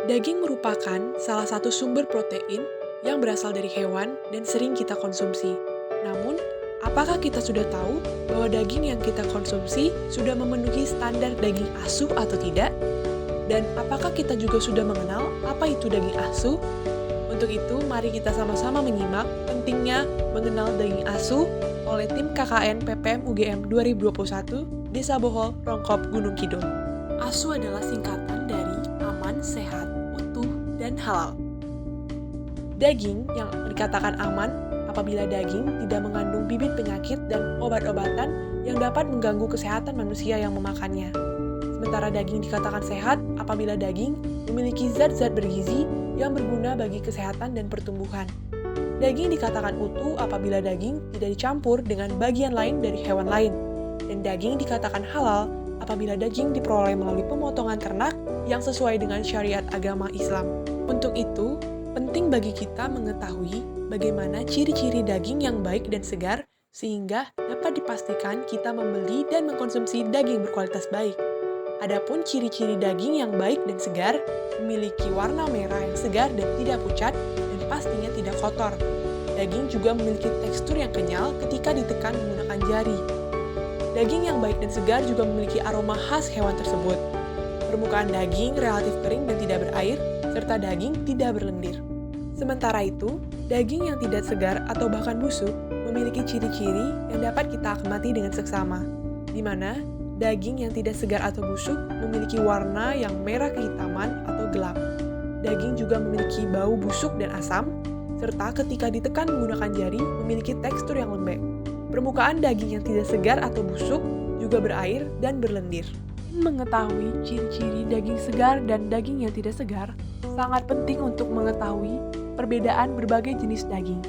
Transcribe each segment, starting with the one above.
Daging merupakan salah satu sumber protein yang berasal dari hewan dan sering kita konsumsi. Namun, apakah kita sudah tahu bahwa daging yang kita konsumsi sudah memenuhi standar daging asuh atau tidak? Dan apakah kita juga sudah mengenal apa itu daging asuh? Untuk itu, mari kita sama-sama menyimak pentingnya mengenal daging asuh oleh tim KKN PPM UGM 2021 Desa Bohol, Rongkop, Gunung Kidul. Asuh adalah singkatan dari aman, sehat, utuh, dan halal. Daging yang dikatakan aman apabila daging tidak mengandung bibit penyakit dan obat-obatan yang dapat mengganggu kesehatan manusia yang memakannya. Sementara daging dikatakan sehat apabila daging memiliki zat-zat bergizi yang berguna bagi kesehatan dan pertumbuhan. Daging dikatakan utuh apabila daging tidak dicampur dengan bagian lain dari hewan lain. Dan daging dikatakan halal apabila daging diperoleh melalui pemotongan ternak yang sesuai dengan syariat agama Islam. Untuk itu, penting bagi kita mengetahui bagaimana ciri-ciri daging yang baik dan segar sehingga dapat dipastikan kita membeli dan mengkonsumsi daging berkualitas baik. Adapun ciri-ciri daging yang baik dan segar memiliki warna merah yang segar dan tidak pucat dan pastinya tidak kotor. Daging juga memiliki tekstur yang kenyal ketika ditekan menggunakan jari. Daging yang baik dan segar juga memiliki aroma khas hewan tersebut. Permukaan daging relatif kering dan tidak berair, serta daging tidak berlendir. Sementara itu, daging yang tidak segar atau bahkan busuk memiliki ciri-ciri yang dapat kita amati dengan seksama, di mana daging yang tidak segar atau busuk memiliki warna yang merah kehitaman atau gelap. Daging juga memiliki bau busuk dan asam, serta ketika ditekan menggunakan jari memiliki tekstur yang lembek. Permukaan daging yang tidak segar atau busuk juga berair dan berlendir. Mengetahui ciri-ciri daging segar dan daging yang tidak segar sangat penting untuk mengetahui perbedaan berbagai jenis daging.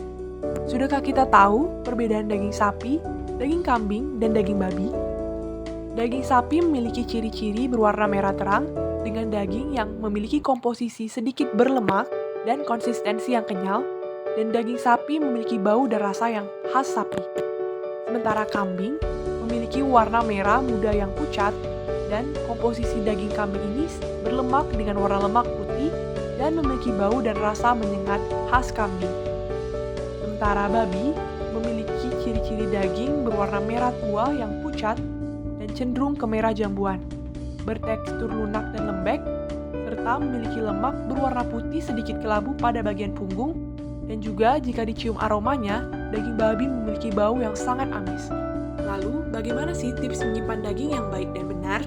Sudahkah kita tahu perbedaan daging sapi, daging kambing, dan daging babi? Daging sapi memiliki ciri-ciri berwarna merah terang dengan daging yang memiliki komposisi sedikit berlemak dan konsistensi yang kenyal, dan daging sapi memiliki bau dan rasa yang khas sapi. Sementara kambing memiliki warna merah muda yang pucat, dan komposisi daging kambing ini berlemak dengan warna lemak putih dan memiliki bau dan rasa menyengat khas kambing. Sementara babi memiliki ciri-ciri daging berwarna merah tua yang pucat dan cenderung ke merah jambuan, bertekstur lunak dan lembek, serta memiliki lemak berwarna putih sedikit kelabu pada bagian punggung, dan juga jika dicium aromanya, daging babi memiliki bau yang sangat amis. Lalu, bagaimana sih tips menyimpan daging yang baik dan benar?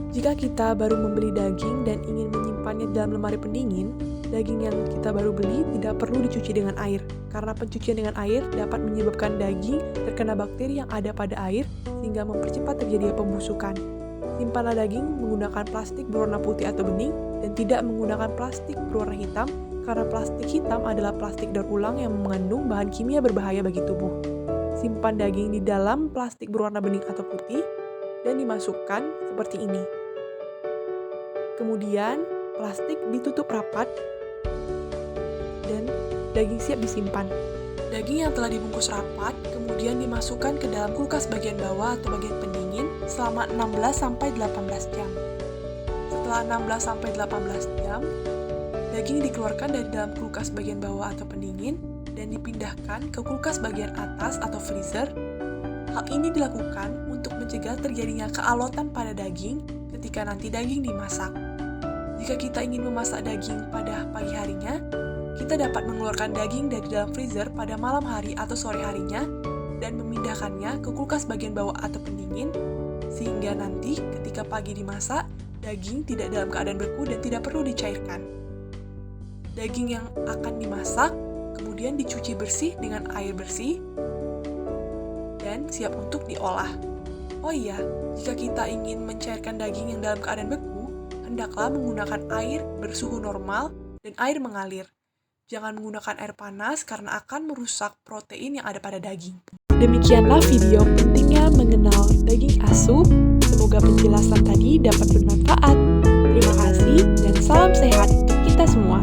Jika kita baru membeli daging dan ingin menyimpannya dalam lemari pendingin, daging yang kita baru beli tidak perlu dicuci dengan air, karena pencucian dengan air dapat menyebabkan daging terkena bakteri yang ada pada air sehingga mempercepat terjadinya pembusukan. Simpanlah daging menggunakan plastik berwarna putih atau bening dan tidak menggunakan plastik berwarna hitam, karena plastik hitam adalah plastik daur ulang yang mengandung bahan kimia berbahaya bagi tubuh. Simpan daging di dalam plastik berwarna bening atau putih dan dimasukkan seperti ini. Kemudian, plastik ditutup rapat dan daging siap disimpan. Daging yang telah dibungkus rapat kemudian dimasukkan ke dalam kulkas bagian bawah atau bagian pendingin selama 16-18 jam. Setelah 16-18 jam, daging dikeluarkan dari dalam kulkas bagian bawah atau pendingin dan dipindahkan ke kulkas bagian atas atau freezer. Hal ini dilakukan untuk mencegah terjadinya kealotan pada daging ketika nanti daging dimasak. Jika kita ingin memasak daging pada pagi harinya, kita dapat mengeluarkan daging dari dalam freezer pada malam hari atau sore harinya dan memindahkannya ke kulkas bagian bawah atau pendingin, sehingga nanti ketika pagi dimasak, daging tidak dalam keadaan beku dan tidak perlu dicairkan. Daging yang akan dimasak kemudian dicuci bersih dengan air bersih dan siap untuk diolah. Oh iya, jika kita ingin mencairkan daging yang dalam keadaan beku, hendaklah menggunakan air bersuhu normal dan air mengalir. Jangan menggunakan air panas karena akan merusak protein yang ada pada daging. Demikianlah video pentingnya mengenal daging asuh. Semoga penjelasan tadi dapat bermanfaat. Terima kasih dan salam sehat untuk kita semua.